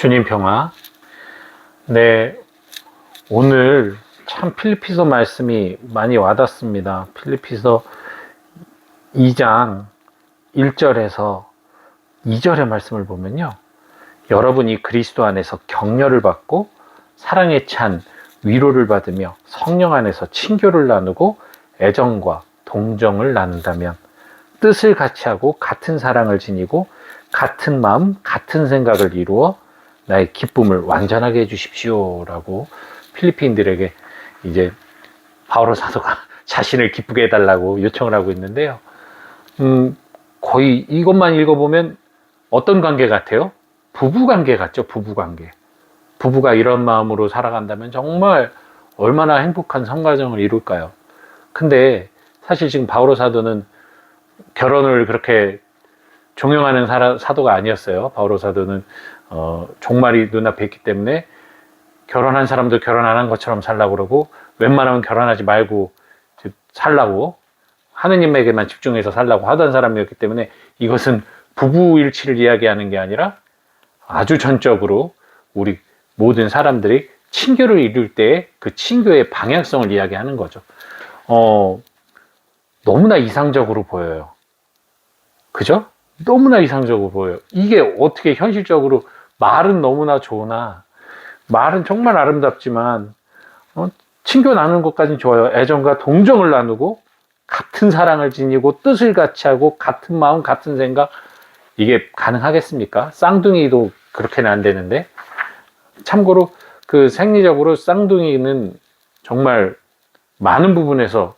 주님 평화. 네, 오늘 참 필리피서 말씀이 많이 와닿습니다. 필리피서 2장 1절에서 2절의 말씀을 보면요, 여러분이 그리스도 안에서 격려를 받고 사랑에 찬 위로를 받으며 성령 안에서 친교를 나누고 애정과 동정을 나눈다면 뜻을 같이 하고 같은 사랑을 지니고 같은 마음, 같은 생각을 이루어 나의 기쁨을 완전하게 해주십시오 라고 필리핀들에게 이제 바오로 사도가 자신을 기쁘게 해달라고 요청을 하고 있는데요. 거의 이것만 읽어보면 어떤 관계 같아요? 부부 관계 같죠. 부부 관계. 부부가 이런 마음으로 살아간다면 정말 얼마나 행복한 성가정을 이룰까요? 근데 사실 지금 바오로 사도는 결혼을 그렇게 종용하는 사도가 아니었어요. 바오로 사도는 종말이 눈앞에 있기 때문에 결혼한 사람도 결혼 안 한 것처럼 살라고 그러고, 웬만하면 결혼하지 말고 살라고, 하느님에게만 집중해서 살라고 하던 사람이었기 때문에 이것은 부부일치를 이야기하는 게 아니라 아주 전적으로 우리 모든 사람들이 친교를 이룰 때 그 친교의 방향성을 이야기하는 거죠. 너무나 이상적으로 보여요. 그죠? 너무나 이상적으로 보여요. 이게 어떻게 현실적으로, 말은 너무나 좋으나, 말은 정말 아름답지만 친교 나누는 것까지는 좋아요. 애정과 동정을 나누고 같은 사랑을 지니고 뜻을 같이 하고 같은 마음, 같은 생각, 이게 가능하겠습니까? 쌍둥이도 그렇게는 안 되는데. 참고로 그 생리적으로 쌍둥이는 정말 많은 부분에서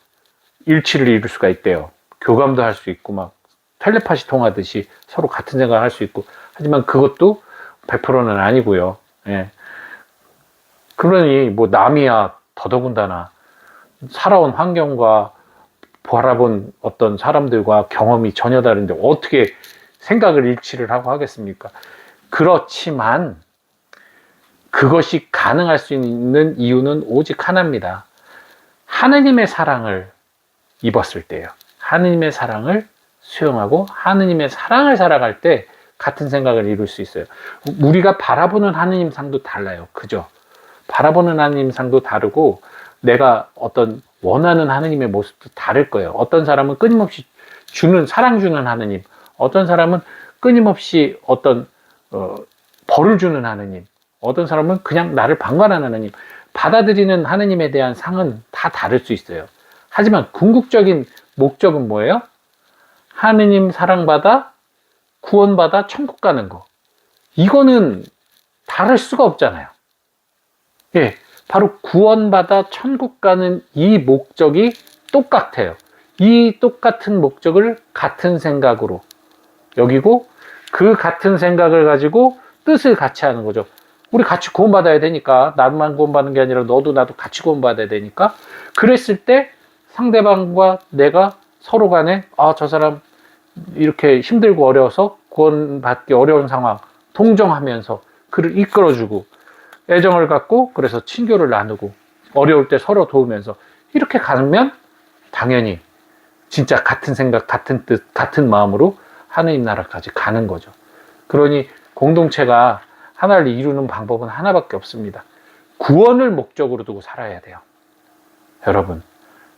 일치를 이룰 수가 있대요. 교감도 할 수 있고 막 텔레파시 통하듯이 서로 같은 생각을 할 수 있고, 하지만 그것도 100%는 아니고요. 예. 그러니 뭐 남이야 더더군다나 살아온 환경과 바라본 어떤 사람들과 경험이 전혀 다른데 어떻게 생각을 일치를 하고 하겠습니까? 그렇지만 그것이 가능할 수 있는 이유는 오직 하나입니다. 하느님의 사랑을 입었을 때예요. 하느님의 사랑을 수용하고 하느님의 사랑을 살아갈 때 같은 생각을 이룰 수 있어요. 우리가 바라보는 하느님 상도 달라요. 그죠? 바라보는 하느님 상도 다르고 내가 어떤 원하는 하느님의 모습도 다를 거예요. 어떤 사람은 끊임없이 사랑 주는 하느님, 어떤 사람은 끊임없이 어떤 벌을 주는 하느님, 어떤 사람은 그냥 나를 방관하는 하느님. 받아들이는 하느님에 대한 상은 다 다를 수 있어요. 하지만 궁극적인 목적은 뭐예요? 하느님 사랑받아 구원받아 천국 가는 거. 이거는 다를 수가 없잖아요. 예, 바로 구원받아 천국 가는 이 목적이 똑같아요. 이 똑같은 목적을 같은 생각으로 여기고 그 같은 생각을 가지고 뜻을 같이 하는 거죠. 우리 같이 구원받아야 되니까, 나만 구원받는 게 아니라 너도 나도 같이 구원받아야 되니까, 그랬을 때 상대방과 내가 서로 간에 저 사람 이렇게 힘들고 어려워서 구원받기 어려운 상황 동정하면서 그를 이끌어주고 애정을 갖고, 그래서 친교를 나누고 어려울 때 서로 도우면서 이렇게 가면 당연히 진짜 같은 생각, 같은 뜻, 같은 마음으로 하느님 나라까지 가는 거죠. 그러니 공동체가 하나를 이루는 방법은 하나밖에 없습니다. 구원을 목적으로 두고 살아야 돼요. 여러분,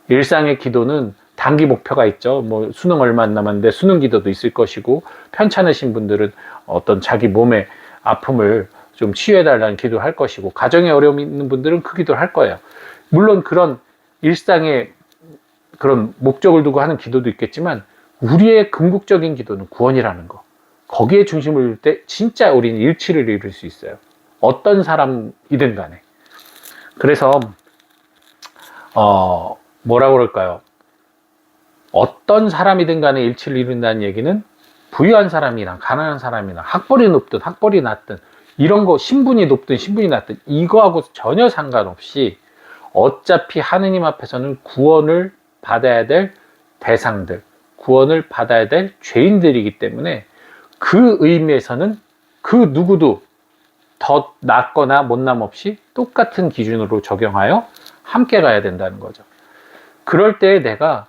일상의 기도는 단기 목표가 있죠. 뭐 수능 얼마 안 남았는데 수능 기도도 있을 것이고, 편찮으신 분들은 어떤 자기 몸의 아픔을 좀 치유해달라는 기도를 할 것이고, 가정에 어려움이 있는 분들은 그 기도를 할 거예요. 물론 그런 일상의 그런 목적을 두고 하는 기도도 있겠지만, 우리의 궁극적인 기도는 구원이라는 거. 거기에 중심을 둘 때 진짜 우리는 일치를 이룰 수 있어요. 어떤 사람이든 간에. 그래서 뭐라고 그럴까요? 어떤 사람이든 간에 일치를 이룬다는 얘기는 부유한 사람이나 가난한 사람이나 학벌이 높든 학벌이 낮든 이런 거, 신분이 높든 신분이 낮든 이거하고 전혀 상관없이 어차피 하느님 앞에서는 구원을 받아야 될 대상들, 구원을 받아야 될 죄인들이기 때문에 그 의미에서는 그 누구도 더 낫거나 못남 없이 똑같은 기준으로 적용하여 함께 가야 된다는 거죠. 그럴 때 내가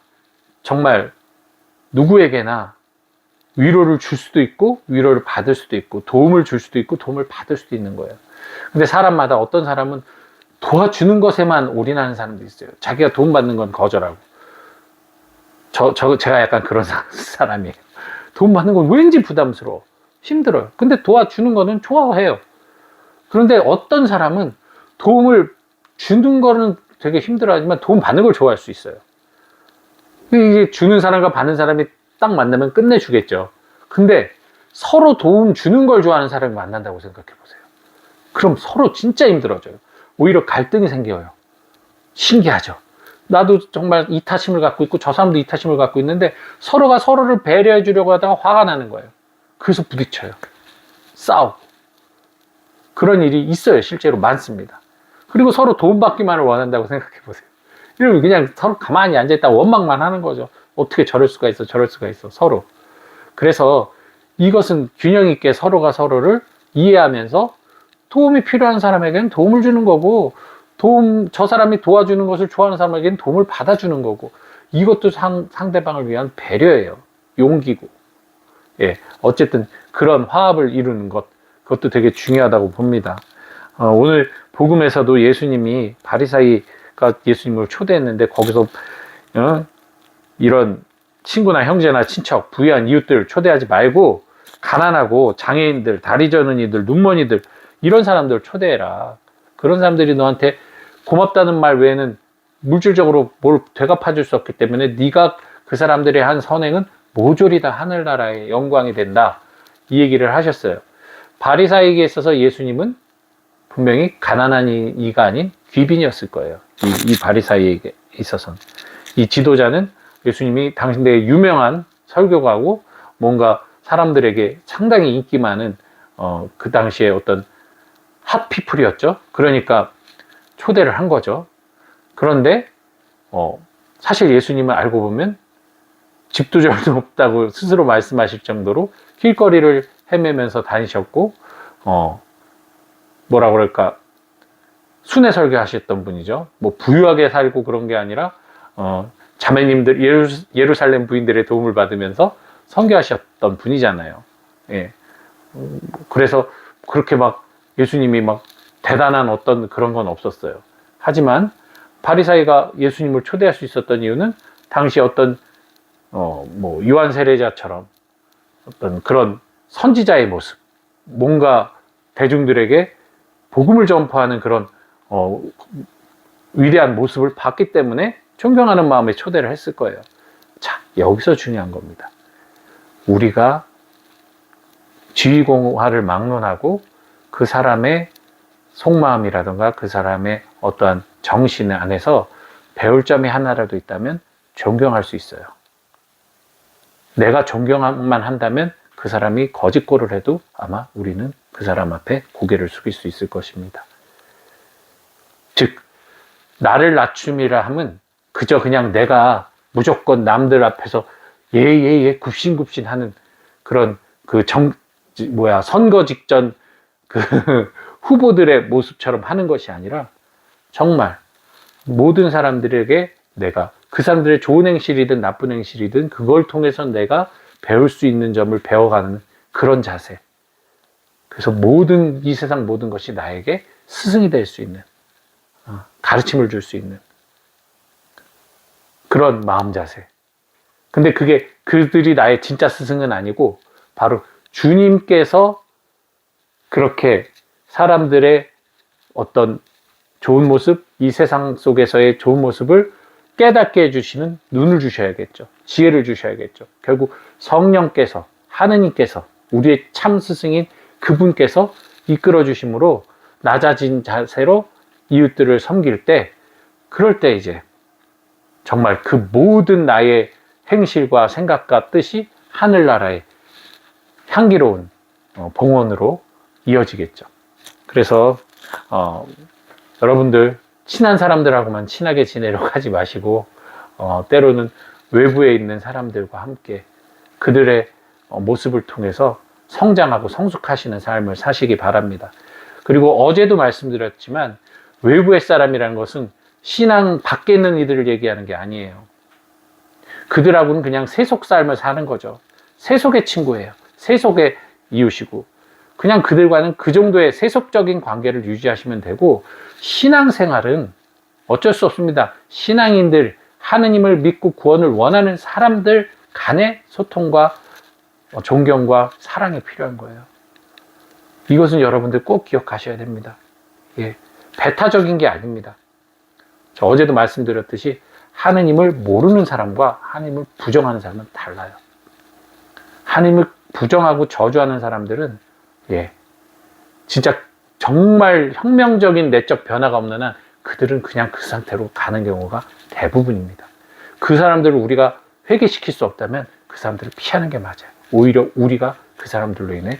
정말 누구에게나 위로를 줄 수도 있고 위로를 받을 수도 있고 도움을 줄 수도 있고 도움을 받을 수도 있는 거예요. 근데 사람마다 어떤 사람은 도와주는 것에만 올인하는 사람도 있어요. 자기가 도움받는 건 거절하고. 제가 약간 그런 사람이에요. 도움받는 건 왠지 부담스러워. 힘들어요. 근데 도와주는 거는 좋아해요. 그런데 어떤 사람은 도움을 주는 거는 되게 힘들어하지만 도움 받는 걸 좋아할 수 있어요. 이게 주는 사람과 받는 사람이 딱 만나면 끝내주겠죠. 근데 서로 도움 주는 걸 좋아하는 사람이 만난다고 생각해 보세요. 그럼 서로 진짜 힘들어져요. 오히려 갈등이 생겨요. 신기하죠. 나도 정말 이타심을 갖고 있고 저 사람도 이타심을 갖고 있는데 서로가 서로를 배려해 주려고 하다가 화가 나는 거예요. 그래서 부딪혀요. 싸우고. 그런 일이 있어요. 실제로 많습니다. 그리고 서로 도움받기만을 원한다고 생각해 보세요. 이러면 그냥 서로 가만히 앉아있다 원망만 하는 거죠. 어떻게 저럴 수가 있어, 저럴 수가 있어, 서로. 그래서 이것은 균형 있게 서로가 서로를 이해하면서 도움이 필요한 사람에게는 도움을 주는 거고, 저 사람이 도와주는 것을 좋아하는 사람에게는 도움을 받아주는 거고, 이것도 상대방을 위한 배려예요. 용기고. 예, 어쨌든 그런 화합을 이루는 것, 그것도 되게 중요하다고 봅니다. 오늘 복음에서도 예수님이 바리사이가 예수님을 초대했는데 거기서 이런 친구나 형제나 친척, 부유한 이웃들 초대하지 말고 가난하고 장애인들, 다리 저는 이들, 눈먼 이들 이런 사람들 초대해라. 그런 사람들이 너한테 고맙다는 말 외에는 물질적으로 뭘 되갚아 줄 수 없기 때문에 네가 그 사람들의 한 선행은 모조리 다 하늘나라의 영광이 된다. 이 얘기를 하셨어요. 바리사이에게 있어서 예수님은 분명히 가난한 이가 아닌 귀빈이었을 거예요. 이 바리사이에게 있어서는. 이 지도자는 예수님이 당시에 유명한 설교가고 뭔가 사람들에게 상당히 인기 많은 그 당시에 어떤 핫피플이었죠. 그러니까 초대를 한 거죠. 그런데 사실 예수님을 알고 보면 집도 절도 없다고 스스로 말씀하실 정도로 길거리를 헤매면서 다니셨고 뭐라 그럴까 순회 설교하셨던 분이죠. 뭐 부유하게 살고 그런 게 아니라 자매님들 예루살렘 부인들의 도움을 받으면서 선교하셨던 분이잖아요. 예. 그래서 그렇게 막 예수님이 막 대단한 어떤 그런 건 없었어요. 하지만 바리사이가 예수님을 초대할 수 있었던 이유는 당시 어떤 뭐 요한 세례자처럼 어떤 그런 선지자의 모습, 뭔가 대중들에게 복음을 전파하는 그런 위대한 모습을 봤기 때문에 존경하는 마음에 초대를 했을 거예요. 자, 여기서 중요한 겁니다. 우리가 지위공화를 막론하고 그 사람의 속마음이라든가 그 사람의 어떠한 정신 안에서 배울 점이 하나라도 있다면 존경할 수 있어요. 내가 존경만 한다면 그 사람이 거짓골을 해도 아마 우리는 그 사람 앞에 고개를 숙일 수 있을 것입니다. 즉, 나를 낮춤이라 함은 그저 그냥 내가 무조건 남들 앞에서 예 굽신굽신 하는 그런 선거 직전 그 후보들의 모습처럼 하는 것이 아니라 정말 모든 사람들에게 내가 그 사람들의 좋은 행실이든 나쁜 행실이든 그걸 통해서 내가 배울 수 있는 점을 배워가는 그런 자세. 그래서 이 세상 모든 것이 나에게 스승이 될 수 있는, 가르침을 줄 수 있는 그런 마음 자세. 근데 그들이 나의 진짜 스승은 아니고 바로 주님께서 그렇게 사람들의 어떤 좋은 모습, 이 세상 속에서의 좋은 모습을 깨닫게 해주시는 눈을 주셔야겠죠. 지혜를 주셔야겠죠. 결국 성령께서, 하느님께서, 우리의 참 스승인 그분께서 이끌어 주심으로 낮아진 자세로 이웃들을 섬길 때, 그럴 때 이제 정말 그 모든 나의 행실과 생각과 뜻이 하늘나라의 향기로운 봉헌으로 이어지겠죠. 그래서 여러분들 친한 사람들하고만 친하게 지내려고 하지 마시고 때로는 외부에 있는 사람들과 함께 그들의 모습을 통해서 성장하고 성숙하시는 삶을 사시기 바랍니다. 그리고 어제도 말씀드렸지만 외부의 사람이라는 것은 신앙 밖에 있는 이들을 얘기하는 게 아니에요. 그들하고는 그냥 세속 삶을 사는 거죠. 세속의 친구예요. 세속의 이웃이고, 그냥 그들과는 그 정도의 세속적인 관계를 유지하시면 되고, 신앙생활은 어쩔 수 없습니다. 신앙인들, 하느님을 믿고 구원을 원하는 사람들 간의 소통과 존경과 사랑이 필요한 거예요. 이것은 여러분들 꼭 기억하셔야 됩니다. 예, 배타적인 게 아닙니다. 저 어제도 말씀드렸듯이 하느님을 모르는 사람과 하느님을 부정하는 사람은 달라요. 하느님을 부정하고 저주하는 사람들은 진짜 정말 혁명적인 내적 변화가 없는 한 그들은 그냥 그 상태로 가는 경우가 대부분입니다. 그 사람들을 우리가 회개시킬 수 없다면 그 사람들을 피하는 게 맞아요. 오히려 우리가 그 사람들로 인해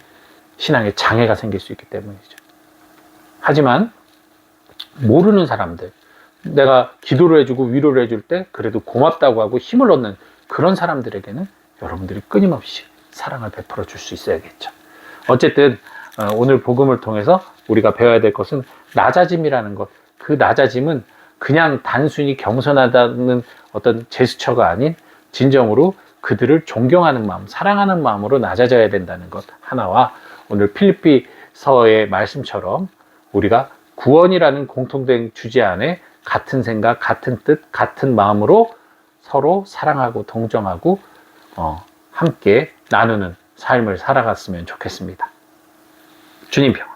신앙에 장애가 생길 수 있기 때문이죠. 하지만 모르는 사람들, 내가 기도를 해주고 위로를 해줄 때 그래도 고맙다고 하고 힘을 얻는 그런 사람들에게는 여러분들이 끊임없이 사랑을 베풀어 줄 수 있어야겠죠. 어쨌든 오늘 복음을 통해서 우리가 배워야 될 것은 낮아짐이라는 것. 그 낮아짐은 그냥 단순히 겸손하다는 어떤 제스처가 아닌 진정으로 그들을 존경하는 마음, 사랑하는 마음으로 낮아져야 된다는 것 하나와, 오늘 필리피서의 말씀처럼 우리가 구원이라는 공통된 주제 안에 같은 생각, 같은 뜻, 같은 마음으로 서로 사랑하고 동정하고 함께 나누는 삶을 살아갔으면 좋겠습니다. 주님 평안.